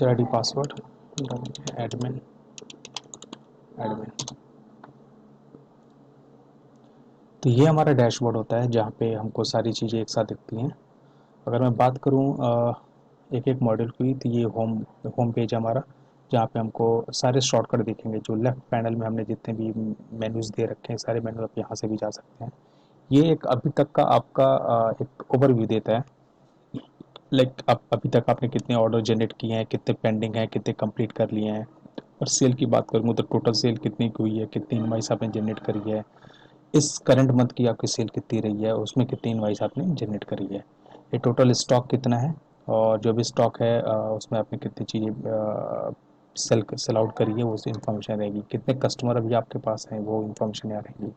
ID password admin admin. तो ये हमारा डैशबोर्ड होता है जहाँ पे हमको सारी चीज़ें एक साथ दिखती हैं। अगर मैं बात करूँ एक एक मॉड्यूल की, तो ये होम पेज है हमारा, जहाँ पे हमको सारे शॉर्टकट दिखेंगे। जो लेफ्ट पैनल में हमने जितने भी मेन्यूज़ दे रखे हैं, सारे मेन्यू आप यहाँ से भी जा सकते हैं। ये एक अभी तक का आपका एक ओवरव्यू देता है। लाइक आप अभी तक आपने कितने ऑर्डर जनरेट किए हैं, कितने पेंडिंग हैं, कितने कंप्लीट कर लिए हैं। और सेल की बात करूँ तो टोटल सेल कितनी की हुई है, कितनी इनवाइस आपने जनरेट करी है, इस करंट मंथ की आपकी सेल कितनी रही है, उसमें कितनी इनवाइस आपने जनरेट करी है, ये टोटल स्टॉक कितना है, और जो भी स्टॉक है उसमें आपने कितनी चीज़ें सेल आउट करी है, वो इन्फॉर्मेशन रहेगी। कितने कस्टमर अभी आपके पास हैं, वो इन्फॉर्मेशन यहाँ रहेगी।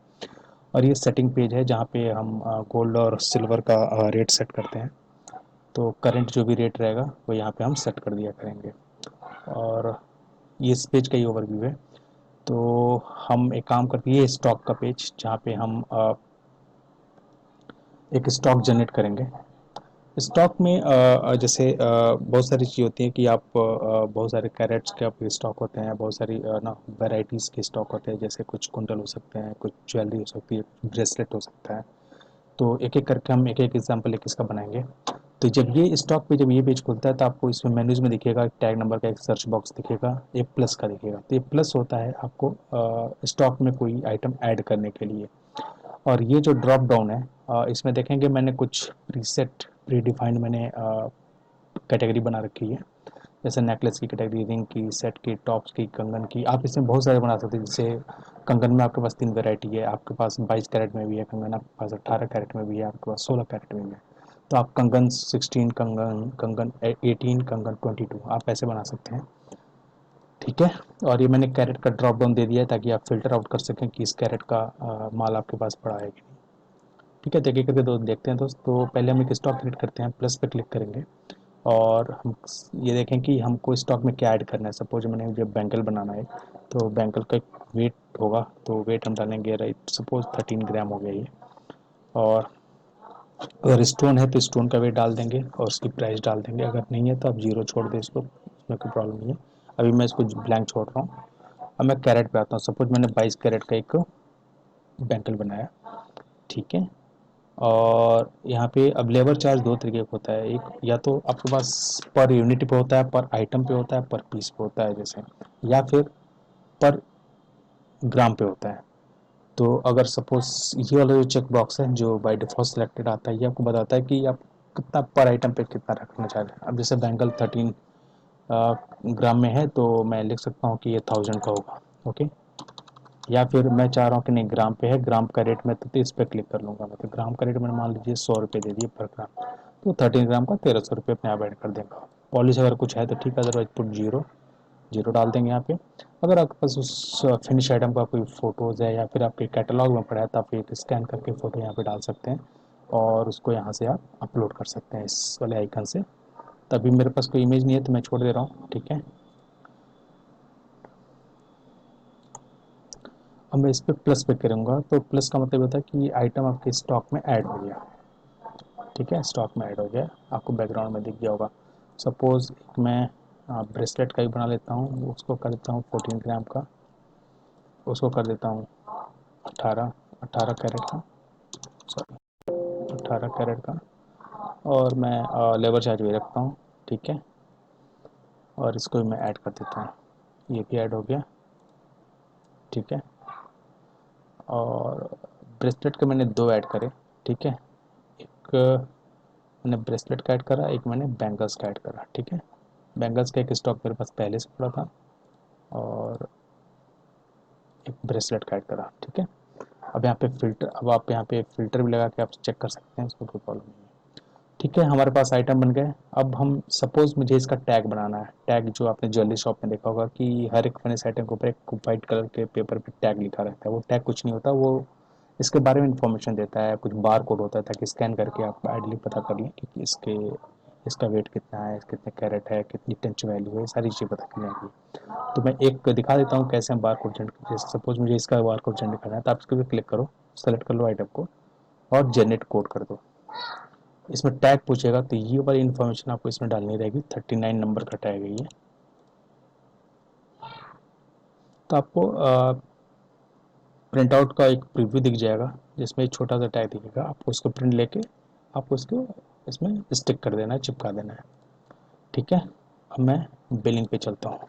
और ये सेटिंग पेज है जहाँ पे हम गोल्ड और सिल्वर का रेट सेट करते हैं। तो करंट जो भी रेट रहेगा वो यहाँ पे हम सेट कर दिया करेंगे। और ये इस पेज का ही ओवरव्यू है। तो हम एक काम करते हैं, ये स्टॉक का पेज जहाँ पे हम एक स्टॉक जनरेट करेंगे। स्टॉक में जैसे बहुत सारी चीज़ होती हैं कि आप बहुत सारे कैरेट्स के आपके स्टॉक होते हैं, बहुत सारी ना वैरायटीज़ के स्टॉक होते हैं। जैसे कुछ कुंडल हो सकते हैं, कुछ ज्वेलरी हो सकती है, ब्रेसलेट हो सकता है। तो एक एक करके हम एक एक एग्जाम्पल एक इसका बनाएंगे। तो जब ये स्टॉक पे जब ये पेज खुलता है तो आपको इसमें मेन्यूज में दिखेगा टैग नंबर का एक सर्च बॉक्स दिखेगा, एक प्लस का दिखेगा। तो ये प्लस होता है आपको स्टॉक में कोई आइटम ऐड करने के लिए। और ये जो ड्रॉप डाउन है इसमें देखेंगे मैंने कुछ प्रीसेट प्री डिफाइंड मैंने कैटेगरी बना रखी है। जैसे नेकलेस की कैटेगरी, रिंग की, सेट की, टॉप्स की, कंगन की। आप इसमें बहुत सारे बना सकते हैं। जैसे कंगन में आपके पास 3 वैरायटी है, आपके पास 22 कैरेट में भी है कंगन, आपके पास 18 कैरेट में भी है, आपके पास 16 कैरेट में भी है। तो आप कंगन 16, कंगन कंगन 18, कंगन 22 आप ऐसे बना सकते हैं। ठीक है। और ये मैंने कैरेट का ड्रॉप डाउन दे दिया है ताकि आप फिल्टर आउट कर सकें कि इस कैरेट का माल आपके पास पड़ा है कि नहीं। ठीक है, देखिए करके दो देखते हैं दोस्त। तो पहले हम एक स्टॉक क्रिएट करते हैं, प्लस पे क्लिक करेंगे और हम ये देखें कि हमको स्टॉक में क्या ऐड करना है। सपोज मैंने जब बैंगल बनाना है तो बैंगल का एक वेट होगा, तो वेट हम डालेंगे राइट सपोज 13 ग्राम हो गया ये। और अगर स्टोन है तो स्टोन का वेट डाल देंगे और उसकी प्राइस डाल देंगे। अगर नहीं है तो आप जीरो छोड़ दें इसको, उसमें कोई प्रॉब्लम नहीं है। अभी मैं इसको ब्लैंक छोड़ रहा हूँ। अब मैं कैरेट पे आता हूँ। सपोज मैंने 22 कैरेट का एक बैंगल बनाया। ठीक है। और यहाँ पे अब लेबर चार्ज दो तरीके का होता है। एक या तो आपके पास पर यूनिट पे होता है, पर आइटम पे होता है, पर पीस पे होता है जैसे, या फिर पर ग्राम पे होता है। तो अगर सपोज ये वाला जो चेक बॉक्स है जो बाय डिफॉल्ट सिलेक्टेड आता है, ये आपको बताता है कि आप कितना पर आइटम पे कितना रखना चाह रहे हैं। अब जैसे बैंगल 13 ग्राम में है तो मैं लिख सकता हूँ कि ये 1000 का होगा। ओके। या फिर मैं चाह रहा हूँ कि नहीं ग्राम पे है, ग्राम का रेट मैं तो इस पर क्लिक कर लूँगा। मतलब ग्राम का रेट मैंने मान लीजिए 100 रुपये दे दिए पर ग्राम, तो 13 ग्राम का 1300 रुपये अपने आप ऐड कर देगा। पॉलिश अगर कुछ है तो ठीक है, अदरवाइज पुट जीरो, जीरो डाल देंगे यहाँ पे। अगर आपके पास उस फिनिश आइटम का कोई फ़ोटोज़ है या फिर आपके कैटलॉग में पड़ा है तो आप एक स्कैन करके फ़ोटो यहाँ पे डाल सकते हैं और उसको यहाँ से आप अपलोड कर सकते हैं इस वाले आइकन से। तभी मेरे पास कोई इमेज नहीं है तो मैं छोड़ दे रहा हूँ। ठीक है। अब मैं इस पर प्लस पे करूँगा तो प्लस का मतलब होता है कि ये आइटम आपके स्टॉक में ऐड हो गया। ठीक है, स्टॉक में ऐड हो गया, आपको बैकग्राउंड में दिख गया होगा। सपोज़ मैं ब्रेसलेट का ही बना लेता हूँ, उसको कर देता हूँ 14 ग्राम का, उसको कर देता हूँ 18 18 कैरेट का, सॉरी 18 कैरेट का। और मैं लेबर चार्ज भी रखता हूँ। ठीक है। और इसको भी मैं ऐड कर देता हूँ, ये भी ऐड हो गया। ठीक है। और ब्रेसलेट के मैंने दो ऐड करे। ठीक है। एक मैंने ब्रेसलेट का ऐड करा, एक मैंने बैंगल्स का ऐड करा। ठीक है। बैंगल्स का एक स्टॉक मेरे पास पहले से पड़ा था और एक ब्रेसलेट का ऐड करा। ठीक है। अब यहाँ पे फ़िल्टर, अब आप यहाँ पे फ़िल्टर भी लगा के आप चेक कर सकते हैं, उसको कोई प्रॉब्लम नहीं है। ठीक है, हमारे पास आइटम बन गए। अब हम सपोज़ मुझे इसका टैग बनाना है। टैग जो आपने ज्वेलरी शॉप में देखा होगा कि हर एक फिनिश आइटम के ऊपर एक वाइट कलर के पेपर पे टैग लिखा रहता है। वो टैग कुछ नहीं होता, वो इसके बारे में इंफॉर्मेशन देता है, कुछ बार कोड होता है ताकि स्कैन करके आप आइडली पता कर लें कि इसका वेट कितना है, कितने कैरेट है, कितनी टंच वैल्यू है, सारी चीज़ें पता कर लेंगी। तो मैं एक दिखा देता हूँ कैसे हम बार कोड जनरेट, जैसे सपोज मुझे इसका बार कोड जनरेट करना है तो आप इसको भी क्लिक करो, सेलेक्ट कर लो आइटम को और जनरेट कोड कर दो। इसमें टैग पूछेगा तो ये वाली इन्फॉर्मेशन आपको इसमें डालनी रहेगी। 39 नंबर का टैग है ये। तो आपको प्रिंट आउट का एक प्रीव्यू दिख जाएगा जिसमें एक छोटा सा टैग दिखेगा, आपको उसको प्रिंट लेके आपको उसको इसमें स्टिक कर देना है, चिपका देना है। ठीक है, अब मैं बिलिंग पे चलता हूँ।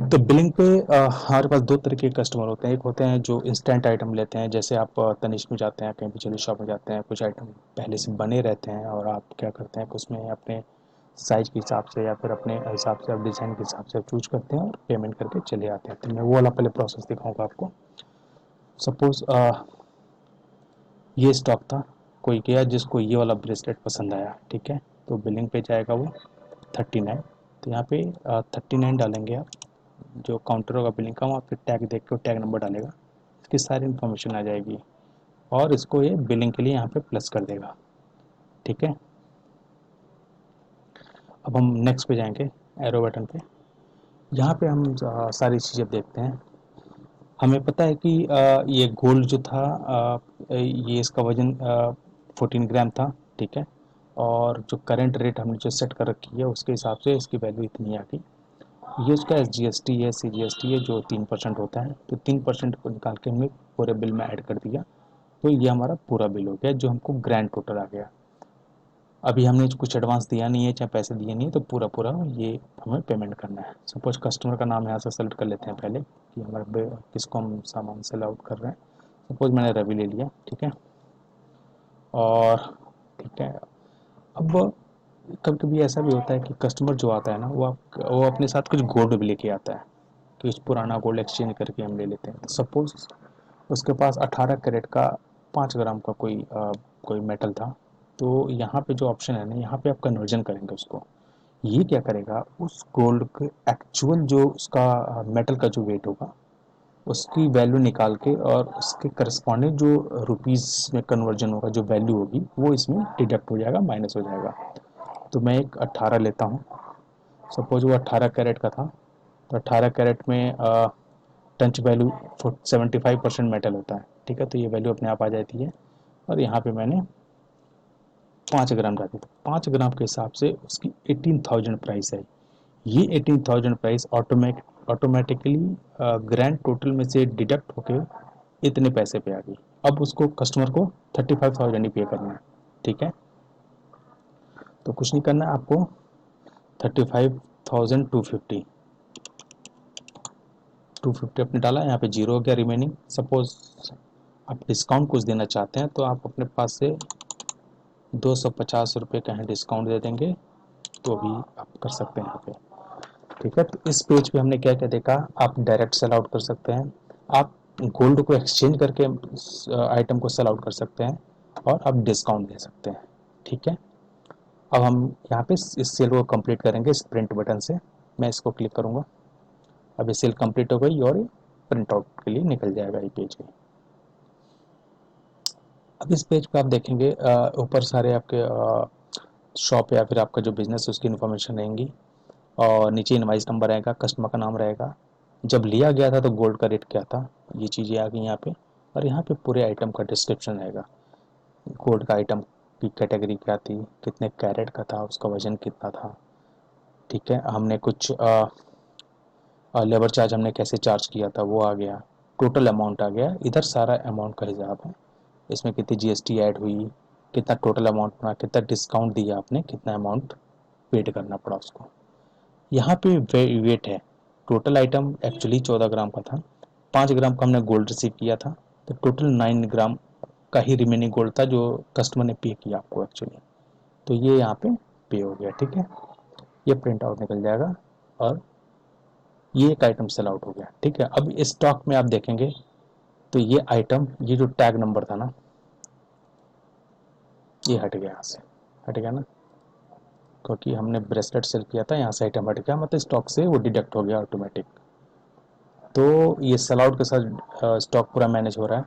तो बिलिंग पे हमारे पास दो तरह के कस्टमर होते हैं। एक होते हैं जो इंस्टेंट आइटम लेते हैं, जैसे आप तनिष्क में जाते हैं, कहीं भी चलो शॉप में जाते हैं, कुछ आइटम पहले से बने रहते हैं और आप क्या करते हैं कि उसमें अपने साइज के हिसाब से या फिर अपने हिसाब से आप डिज़ाइन के हिसाब से आप चूज करते हैं और पेमेंट करके चले आते हैं। तो मैं वो वाला पहले प्रोसेस दिखाऊंगा आपको। सपोज ये स्टॉक था, कोई गया जिसको ये वाला ब्रेसलेट पसंद आया, ठीक है, तो बिलिंग पे जाएगा वो 39। तो यहाँ पे 39 डालेंगे आप, जो काउंटर होगा बिलिंग का वहाँ पे टैग देख के टैग नंबर डालेगा, इसकी सारी इन्फॉर्मेशन आ जाएगी और इसको ये बिलिंग के लिए यहाँ पे प्लस कर देगा। ठीक है, अब हम नेक्स्ट पे जाएंगे, एरो बटन पे। यहाँ पे हम सारी चीज़ें देखते हैं। हमें पता है कि ये गोल्ड जो था, ये इसका वजन 14 ग्राम था, ठीक है, और जो करंट रेट हमने जो सेट कर रखी है उसके हिसाब से इसकी वैल्यू इतनी आ गई। ये उसका SGST है, CGST है जो 3% होता है, तो 3% को निकाल के हमने पूरे बिल में ऐड कर दिया। तो ये हमारा पूरा बिल हो गया जो हमको ग्रैंड टोटल आ गया। अभी हमने कुछ एडवांस दिया नहीं है, चाहे पैसे दिए नहीं है, तो पूरा पूरा ये हमें पेमेंट करना है। सपोज कस्टमर का नाम यहाँ से सेलेक्ट कर लेते हैं पहले कि हमारे किसको हम सामान सेल आउट कर रहे हैं। सपोज मैंने रवि ले लिया, ठीक है, और ठीक है। अब कभी कभी ऐसा भी होता है कि कस्टमर जो आता है ना वो अपने साथ कुछ गोल्ड भी लेके आता है कि उस पुराना गोल्ड एक्सचेंज करके हम ले लेते हैं। तो सपोज उसके पास 18 कैरेट का 5 ग्राम का कोई मेटल था। तो यहाँ पे जो ऑप्शन है ना, यहाँ पे आप कन्वर्जन करेंगे उसको। ये क्या करेगा, उस गोल्ड के एक्चुअल जो उसका मेटल का जो वेट होगा उसकी वैल्यू निकाल के और उसके करस्पॉन्डिंग जो रुपीज़ में कन्वर्जन होगा, जो वैल्यू होगी वो इसमें डिडक्ट हो जाएगा, माइनस हो जाएगा। तो मैं एक 18 लेता हूँ, सपोज वो 18 कैरेट का था। तो 18 कैरेट में टंच वैल्यू 75% मेटल होता है, ठीक है, तो ये वैल्यू अपने आप आ जाती है। और यहाँ पे मैंने 5 ग्राम डाल दिया, 5 ग्राम के हिसाब से उसकी 18,000 प्राइस है। ये 18,000 प्राइस ऑटोमेटिकली ग्रैंड टोटल में से डिडक्ट होके इतने पैसे पे आ गई। अब उसको कस्टमर को 35,000 ही पे करना है, ठीक है। तो कुछ नहीं करना है आपको, 35,250 अपने डाला, यहाँ पे जीरो हो गया रिमेनिंग। सपोज आप डिस्काउंट कुछ देना चाहते हैं तो आप अपने पास से 250 रुपये का है डिस्काउंट दे देंगे, तो भी आप कर सकते हैं यहाँ पे। ठीक है, तो इस पेज पे हमने क्या क्या देखा, आप डायरेक्ट सेल आउट कर सकते हैं, आप गोल्ड को एक्सचेंज करके आइटम को सेल आउट कर सकते हैं, और आप डिस्काउंट दे सकते हैं। ठीक है, अब हम यहाँ पे इस सेल को कंप्लीट करेंगे इस प्रिंट बटन से। मैं इसको क्लिक करूँगा, अब ये सेल कंप्लीट हो गई और ये प्रिंट आउट के लिए निकल जाएगा ये पेज में। अब इस पेज पे आप देखेंगे ऊपर सारे आपके शॉप या फिर आपका जो बिजनेस है उसकी इन्फॉर्मेशन रहेंगी, और नीचे इनवाइस नंबर आएगा, कस्टमर का नाम रहेगा, जब लिया गया था तो गोल्ड का रेट क्या था, ये चीज़ें आ गई यहाँ पे। और यहाँ पे पूरे आइटम का डिस्क्रिप्शन रहेगा, गोल्ड का आइटम की कैटेगरी क्या थी, कितने कैरेट का था, उसका वजन कितना था, ठीक है, हमने कुछ लेबर चार्ज हमने कैसे चार्ज किया था वो आ गया, टोटल अमाउंट आ गया, इधर सारा अमाउंट का हिसाब है, इसमें कितनी GST ऐड हुई, कितना टोटल अमाउंट बना, कितना डिस्काउंट दिया आपने, कितना अमाउंट पेड करना पड़ा उसको। यहाँ पे वेट है, टोटल आइटम एक्चुअली 14 ग्राम का था, 5 ग्राम का हमने गोल्ड रिसीव किया था, तो टोटल 9 ग्राम का ही रिमेनिंग गोल्ड था जो कस्टमर ने पे किया आपको एक्चुअली। तो ये यहाँ पे पे हो गया, ठीक है, ये प्रिंट आउट निकल जाएगा और ये एक आइटम सेल आउट हो गया। ठीक है, अब स्टॉक में आप देखेंगे तो ये आइटम, ये जो टैग नंबर था ना, ये हट गया, यहाँ से हट गया ना, क्योंकि हमने ब्रेसलेट सेल किया था, यहाँ से आइटम हट गया, मतलब स्टॉक से वो डिडक्ट हो गया ऑटोमेटिक। तो ये सेल आउट के साथ स्टॉक पूरा मैनेज हो रहा है।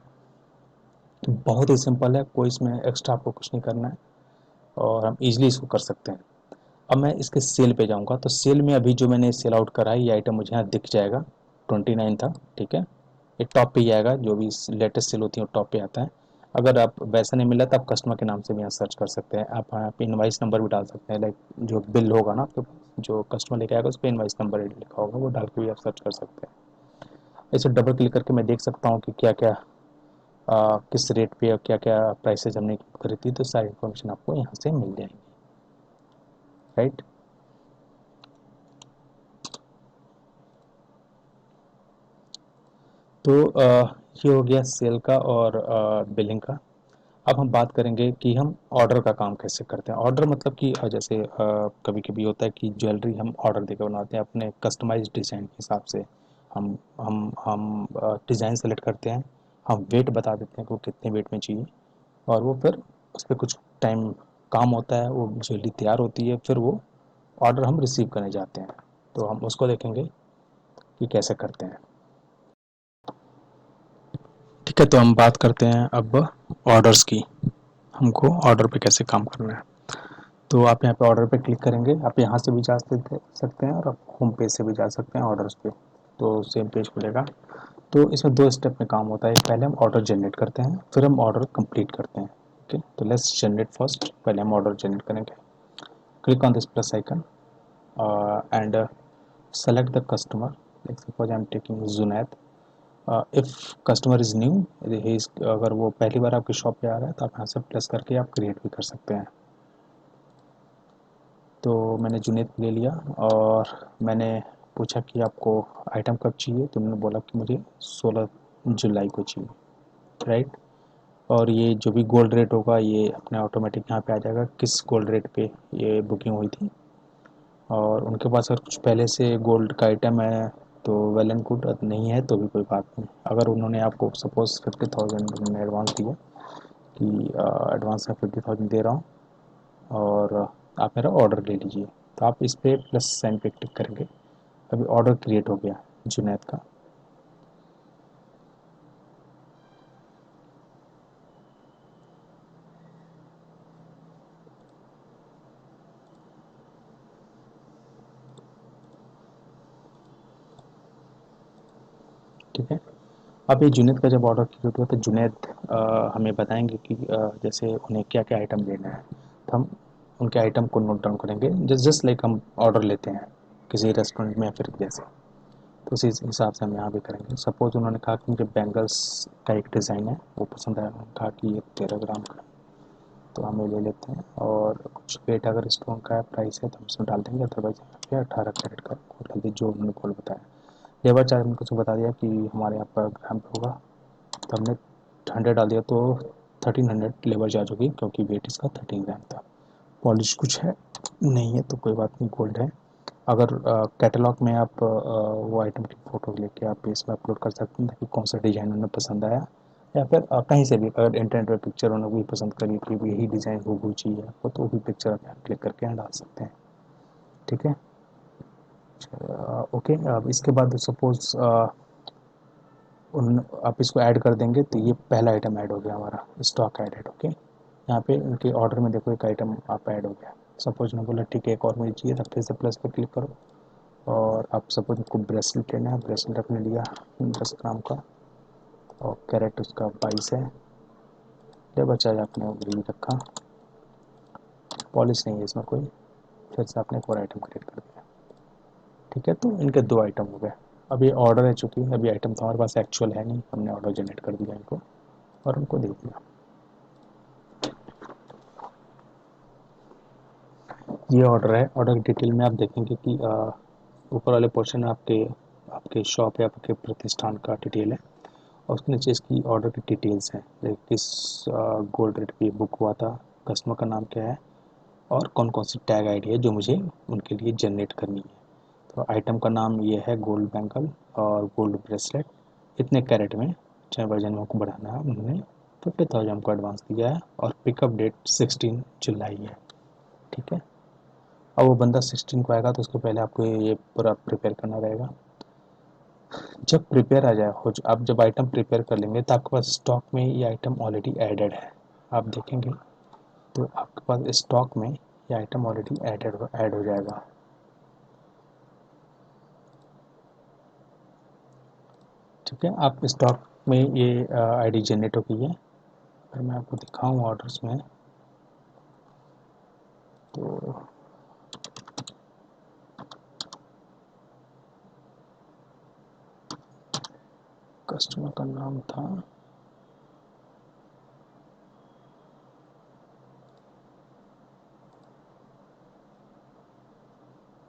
बहुत ही सिंपल है, कोई इसमें एक्स्ट्रा आपको कुछ नहीं करना है और हम इजीली इसको कर सकते हैं। अब मैं इसके सेल पे जाऊंगा, तो सेल में अभी जो मैंने सेल आउट करा है ये आइटम मुझे यहाँ दिख जाएगा, 29 था, ठीक है, ये टॉप पे ही आएगा, जो भी लेटेस्ट सेल होती है वो टॉप पे आता है। अगर आप वैसा नहीं मिला तो आप कस्टमर के नाम से भी यहाँ सर्च कर सकते हैं, आप यहाँ पे इनवाइस नंबर भी डाल सकते हैं, लाइक जो बिल होगा ना आपके, जो कस्टमर लेके आएगा उस पर इनवाइस नंबर लिखा होगा, वो डाल के भी आप सर्च कर सकते हैं। इसे डबल क्लिक करके मैं देख सकता हूँ कि क्या क्या किस रेट पे और क्या क्या प्राइसेज हमने करी थी, तो सारी इन्फॉर्मेशन आपको यहाँ से मिल जाएगी, राइट। तो ये हो गया सेल का और बिलिंग का। अब हम बात करेंगे कि हम ऑर्डर का काम कैसे करते हैं। ऑर्डर मतलब कि जैसे कभी कभी होता है कि ज्वेलरी हम ऑर्डर देकर बनाते हैं अपने कस्टमाइज डिज़ाइन के हिसाब से। हम डिज़ाइन सेलेक्ट करते हैं, हम वेट बता देते हैं कि वो कितने वेट में चाहिए, और वो फिर उस पर कुछ टाइम काम होता है, वो ज्वेलरी तैयार होती है, फिर वो ऑर्डर हम रिसीव करने जाते हैं। तो हम उसको देखेंगे कि कैसे करते हैं। ठीक है, तो हम बात करते हैं अब ऑर्डर्स की, हमको ऑर्डर पे कैसे काम करना है। तो आप यहाँ पे ऑर्डर पे क्लिक करेंगे, आप यहाँ से भी जा सकते हैं और आप होम पेज से भी जा सकते हैं ऑर्डर्स पे, तो सेम पेज खुलेगा। तो इसमें दो स्टेप में काम होता है, पहले हम ऑर्डर जनरेट करते हैं, फिर हम ऑर्डर कंप्लीट करते हैं। ओके, तो लेट्स जनरेट फर्स्ट। पहले हम ऑर्डर जनरेट करेंगे, click on this plus icon and select the customer. Like suppose I am taking Junaid. If customer is new, अगर वो पहली बार आपकी शॉप पे आ रहा है तो आप यहाँ से प्लस करके आप क्रिएट भी कर सकते हैं। तो मैंने जुनैद ले लिया और मैंने पूछा कि आपको आइटम कब चाहिए, तो उन्होंने बोला कि मुझे 16 जुलाई को चाहिए, राइट। और ये जो भी गोल्ड रेट होगा ये अपने ऑटोमेटिक यहाँ पे आ जाएगा किस गोल्ड रेट पे ये बुकिंग हुई थी। और उनके पास अगर कुछ पहले से गोल्ड का आइटम है तो वेल एंड गुड, नहीं है तो भी कोई बात नहीं। अगर उन्होंने आपको सपोज 50,000 उन्होंने एडवांस दिया कि एडवांस में 50,000 दे रहा हूँ और आप मेरा ऑर्डर ले लीजिए, तो आप इस पर प्लस साइन पे क्लिक करेंगे। अभी ऑर्डर क्रिएट हो गया जुनैद का। ठीक है, अब ये जुनैद का जब ऑर्डर क्रिएट हुआ तो जुनैद हमें बताएंगे कि जैसे उन्हें क्या क्या आइटम लेना है, तो हम उनके आइटम को नोट डाउन करेंगे, जस्ट लाइक हम ऑर्डर लेते हैं किसी रेस्टोरेंट में या फिर जैसे। तो उसी हिसाब से हम यहाँ भी करेंगे। सपोज उन्होंने कहा कि मुझे बैंगल्स का एक डिज़ाइन है वो पसंद आया, उन्होंने कहा कि ये 13 ग्राम का, तो हम ये ले लेते हैं। और कुछ वेट अगर स्टोन का प्राइस है तो हम इसमें डाल देंगे, अदरवाइज यहाँ पे 18 कैरेट का कोड डाल दीजिए जो उन्होंने कोड बताया। लेबर चार्ज हमने कुछ बता दिया कि हमारे यहाँ पर ग्राम पे होगा, तो हमने 100 डाल दिया, तो 1300 लेबर चार्ज होगी क्योंकि वेट इसका 13 ग्राम था। पॉलिश कुछ है नहीं है तो कोई बात नहीं, गोल्ड है। अगर कैटलॉग में आप वो आइटम की फ़ोटो लेके आप इसमें अपलोड कर सकते हैं ताकि कौन सा डिज़ाइन उन्हें पसंद आया, या फिर कहीं से भी अगर इंटरनेट पर पिक्चर उन्हें वही पसंद करी कि यही डिज़ाइन वो चाहिए आपको, तो वो भी पिक्चर आप यहाँ क्लिक करके यहाँ डाल सकते हैं। ठीक है, ओके। अब इसके बाद सपोज उन आप इसको ऐड कर देंगे तो ये पहला आइटम ऐड हो गया हमारा, स्टॉक एडेड। ओके, यहाँ पे उनके ऑर्डर में देखो एक आइटम आप ऐड हो गया। सपोज ने बोला ठीक है एक और मुझे चाहिए, तब फिर से प्लस पे क्लिक करो और आप सपोज को ब्रेसलेट लेना है, ब्रेसलेट आपने लिया 10 ग्राम का और कैरेट उसका 22 है। लेबर चार्ज आपने वही रखा, पॉलिश नहीं है इसमें कोई, फिर से आपने एक और आइटम क्रिएट कर दिया। ठीक है, तो इनके दो आइटम हो गए। अब ये ऑर्डर है, चूँकि अभी आइटम तो हमारे पास एक्चुअल है नहीं, हमने ऑर्डर जनरेट कर दिया इनको और उनको दे दिया। ये ऑर्डर है। ऑर्डर की डिटेल में आप देखेंगे कि ऊपर वाले पोर्शन में आपके आपके शॉप या आपके प्रतिष्ठान का डिटेल है और उसके नीचे इसकी ऑर्डर की डिटेल्स हैं, किस गोल्ड रेट पे बुक हुआ था, कस्टमर का नाम क्या है और कौन कौन सी टैग आईडी है जो मुझे उनके लिए जनरेट करनी है। तो आइटम का नाम ये है गोल्ड बैंगल और गोल्ड ब्रेसलेट, इतने कैरेट में, चाहे वर्जन में आपको बढ़ाना है। उन्होंने 50,000 को एडवांस दिया है और पिकअप डेट 16 जुलाई है। ठीक है, अब वो बंदा 16 को आएगा तो उसको पहले आपको ये पूरा प्रिपेयर करना रहेगा। जब प्रिपेयर आ जाए हो, आप जब आइटम प्रिपेयर कर लेंगे तो आपके पास स्टॉक में ये आइटम ऑलरेडी एडेड है, आप देखेंगे तो आपके पास स्टॉक में ये आइटम ऑलरेडी ऐड हो जाएगा। ठीक है, आप स्टॉक में ये आईडी जनरेट हो गई है। अगर मैं आपको दिखाऊं ऑर्डर्स में तो कस्टमर का नाम था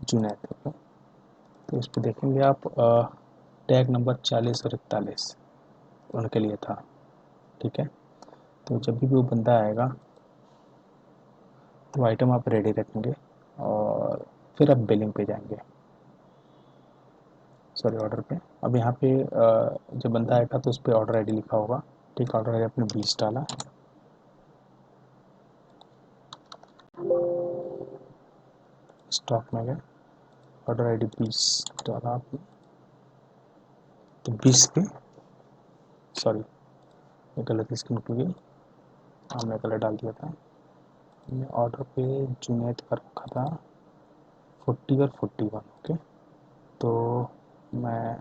जुनैद। ओके, तो इस पर देखेंगे आप टैग नंबर 40 और 41 उनके लिए था। ठीक है, तो जब भी वो बंदा आएगा तो आइटम आप रेडी रखेंगे और फिर आप बिलिंग पे जाएंगे, सॉरी ऑर्डर पे। अब यहाँ पे जब बंदा आएगा तो उस पर ऑर्डर आईडी लिखा होगा। ठीक, ऑर्डर आईडी आपने 20 डाला, स्टॉक में गए, ऑर्डर आईडी 20 डाला आपने, तो 20 पे, सॉरी ये गलती से निकल गई, हमने गलत डाल दिया था। हमने ऑर्डर पे जुनैद का रखा था 40 और 41। ओके, तो मैं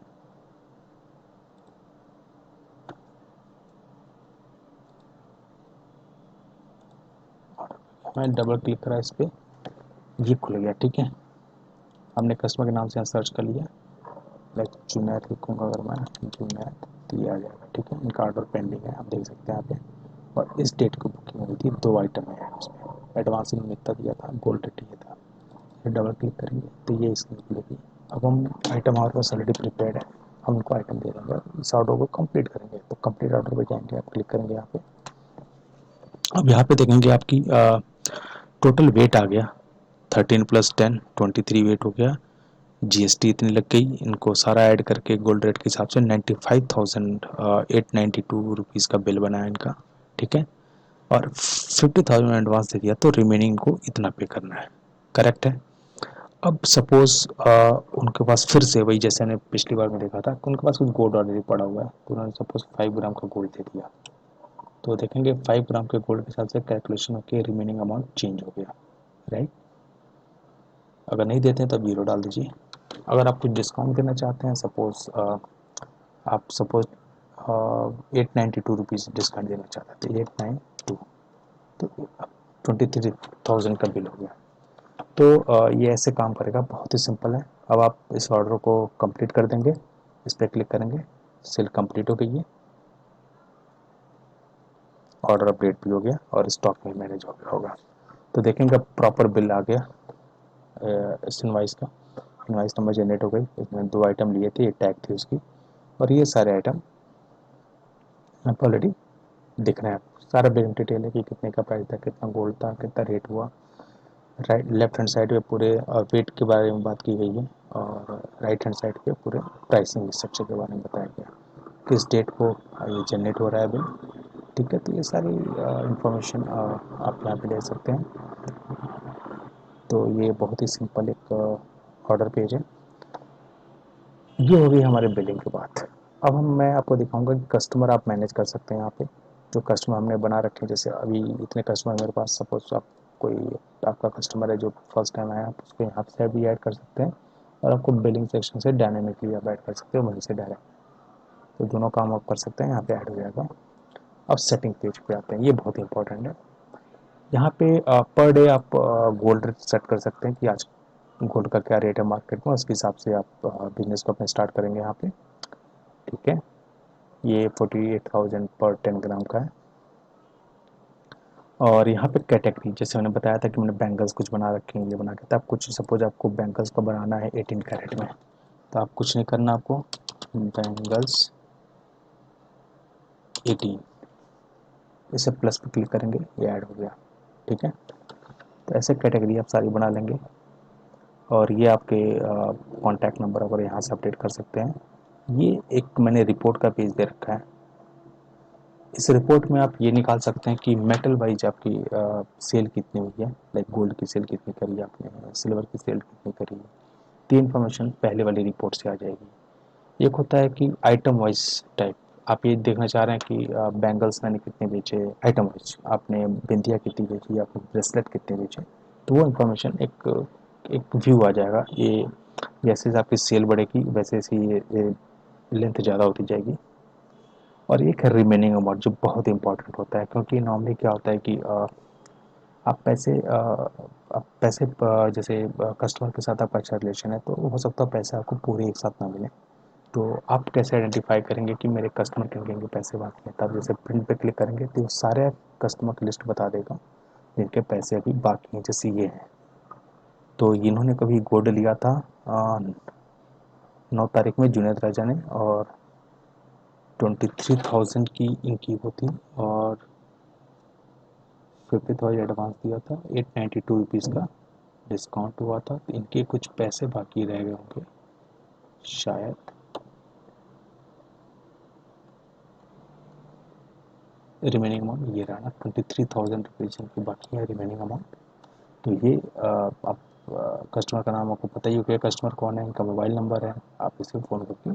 मैं डबल क्लिक करा इस पर, ये खुल गया। ठीक है, हमने कस्टमर के नाम से यहाँ सर्च कर लिया, लाइक जुनैद लिखूँगा अगर मैं, जुनैद, तो ये आ जाएगा। ठीक है, इनका ऑर्डर पेंडिंग है, आप देख सकते हैं यहाँ पे। और इस डेट को बुकिंग हुई थी, 2 आइटम है उसमें, एडवांस इन्होंने इतना दिया था, गोल्ड रेट ये था। फिर डबल क्लिक करेंगे तो ये स्क्रीन खुलेगी। अब हम आइटम हमारे पास ऑलरेडी प्रिपेयर्ड है, हम उनको आइटम दे देंगे और इस ऑर्डर को कंप्लीट करेंगे। तो कंप्लीट ऑर्डर पे जाएंगे, आप क्लिक करेंगे यहाँ पे। अब यहाँ पे देखेंगे आपकी टोटल वेट आ गया 13 + 10 23 वेट हो गया। जीएसटी इतनी लग गई, इनको सारा ऐड करके गोल्ड रेट के हिसाब से 95,892 रुपीज़ का बिल बना है इनका। ठीक है, और 50,000 एडवांस दे दिया, तो रिमेनिंग को इतना पे करना है। करेक्ट है। अब सपोज उनके पास फिर से वही, जैसे मैंने पिछली बार में देखा था कि उनके पास कुछ गोल्ड ऑलरेडी पड़ा हुआ है, तो उन्होंने सपोज 5 ग्राम का गोल्ड दे दिया, तो देखेंगे 5 ग्राम के गोल्ड के हिसाब से कैलकुलेशन होकर रिमेनिंग अमाउंट चेंज हो गया। राइट, अगर नहीं देते हैं तो 0 डाल दीजिए। अगर आप कुछ डिस्काउंट देना चाहते हैं, सपोज आप सपोज 892 रुपीज़ डिस्काउंट देना चाहते हैं, तो 892, तो 23,000 का बिल हो गया। तो ये ऐसे काम करेगा, बहुत ही सिंपल है। अब आप इस ऑर्डर को कंप्लीट कर देंगे, इस पर क्लिक करेंगे, सेल कंप्लीट हो गई है, ऑर्डर अपडेट भी हो गया और स्टॉक में मैनेज हो गया होगा। तो देखेंगे प्रॉपर बिल आ गया इस इनवाइस का, इनवाइस नंबर जनरेट हो गई। इसमें 2 आइटम लिए थे, ये टैग थी उसकी, और ये सारे आइटम आपको ऑलरेडी दिख रहे हैं। सारा बिलिंग डिटेल है कि कितने का प्राइस था, कितना गोल्ड था, कितना रेट हुआ। राइट, लेफ्ट हैंड साइड पे पूरे वेट के बारे में बात की गई है, और राइट हैंड साइड पे पूरे प्राइसिंग स्ट्रक्चर के बारे में बताया गया, किस डेट को ये जनरेट हो रहा है बिल। ठीक है, तो ये सारी इंफॉर्मेशन आप यहाँ पे ले सकते हैं। तो ये बहुत ही सिंपल एक ऑर्डर पेज है। ये हो गई हमारे बिलिंग की बात। अब मैं आपको दिखाऊंगा कि कस्टमर आप मैनेज कर सकते हैं यहाँ पे। जो कस्टमर हमने बना रखे हैं, जैसे अभी इतने कस्टमर मेरे पास, सपोज आप कोई आपका कस्टमर है जो फर्स्ट टाइम आया, आप उसको यहाँ से भी ऐड कर सकते हैं, और आपको बिलिंग सेक्शन से डायनेमिकली आप ऐड कर सकते हो वहीं से डायरेक्ट। तो दोनों काम आप कर सकते हैं, यहाँ पे ऐड हो जाएगा। अब सेटिंग पेज पे आते हैं, ये बहुत इंपॉर्टेंट है। यहाँ पे पर डे आप गोल्ड रेट सेट कर सकते हैं कि आज गोल्ड का क्या रेट है मार्केट में, उसके हिसाब से आप बिजनेस को अपने स्टार्ट करेंगे यहाँ पे। ठीक है, ये 48,000 पर 10 ग्राम का है। और यहाँ पे कैटेगरी, जैसे मैंने बताया था कि मैंने बैंगल्स कुछ बना रखे हैं, ये बना के, तो आप कुछ सपोज आपको बैंगल्स का बनाना है 18 कैरेट में, तो आप कुछ नहीं करना, आपको बैंगल्स 18, इसे प्लस पे क्लिक करेंगे, ये ऐड हो गया। ठीक है, तो ऐसे कैटेगरी आप सारी बना लेंगे, और ये आपके कॉन्टैक्ट नंबर अगर यहाँ से अपडेट कर सकते हैं। ये एक मैंने रिपोर्ट का पेज दे रखा है, इस रिपोर्ट में आप ये निकाल सकते हैं कि मेटल वाइज आपकी सेल कितनी हुई है, लाइक गोल्ड की सेल कितनी करी है आपने, सिल्वर की सेल कितनी करी है। तो इन्फॉर्मेशन पहले वाली रिपोर्ट से आ जाएगी। एक होता है कि आइटम वाइज टाइप, आप ये देखना चाह रहे हैं कि बैंगल्स मैंने कितने बेचे, आइटम वाइज आपने बिंदिया कितनी बेची, आपने ब्रेसलेट कितने बेचे, तो वो इन्फॉर्मेशन एक एक व्यू आ जाएगा। ये जैसे आपकी सेल बढ़ेगी वैसे वैसे ये लेंथ ज़्यादा होती जाएगी। और एक है रिमेनिंग अमाउंट, जो बहुत इंपॉर्टेंट होता है, क्योंकि नॉर्मली क्या होता है कि आप पैसे जैसे कस्टमर के साथ आपका अच्छा रिलेशन है, तो हो सकता है पैसे आपको पूरे एक साथ ना मिले, तो आप कैसे आइडेंटिफाई करेंगे कि मेरे कस्टमर किन किन के पैसे बाकी हैं? तब जैसे प्रिंट पे क्लिक करेंगे तो सारे कस्टमर की लिस्ट बता देगा जिनके पैसे अभी बाकी हैं, जैसे ये हैं। तो इन्होंने कभी गोल्ड लिया था 9 तारीख में जुनैद राजा ने, और 23,000 की इनकी वो थी, और 50,000 एडवांस दिया था, 892 रुपीज़ का डिस्काउंट हुआ था, तो इनके कुछ पैसे बाकी रह गए होंगे शायद। रिमेनिंग अमाउंट ये रहा ना, 23,000 रुपीज़ इनकी बाकी है रिमेनिंग अमाउंट। तो ये आप कस्टमर का नाम आपको पता ही हो गया, कस्टमर कौन है, इनका मोबाइल नंबर है, आप इसे फ़ोन करके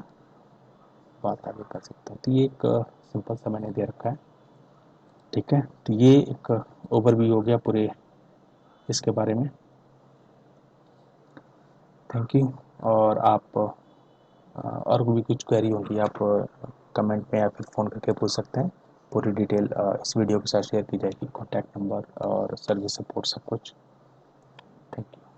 बात आगे कर सकते हैं। तो ये एक सिंपल सा मैंने दे रखा है, ठीक है। तो ये एक ओवरव्यू हो गया पूरे इसके बारे में। Thank you. और आप और भी कुछ क्वेरी होगी आप कमेंट में या फिर फ़ोन करके पूछ सकते हैं। पूरी डिटेल इस वीडियो के साथ शेयर की जाएगी, कॉन्टैक्ट नंबर और सर्विस सपोर्ट सब कुछ। Thank you.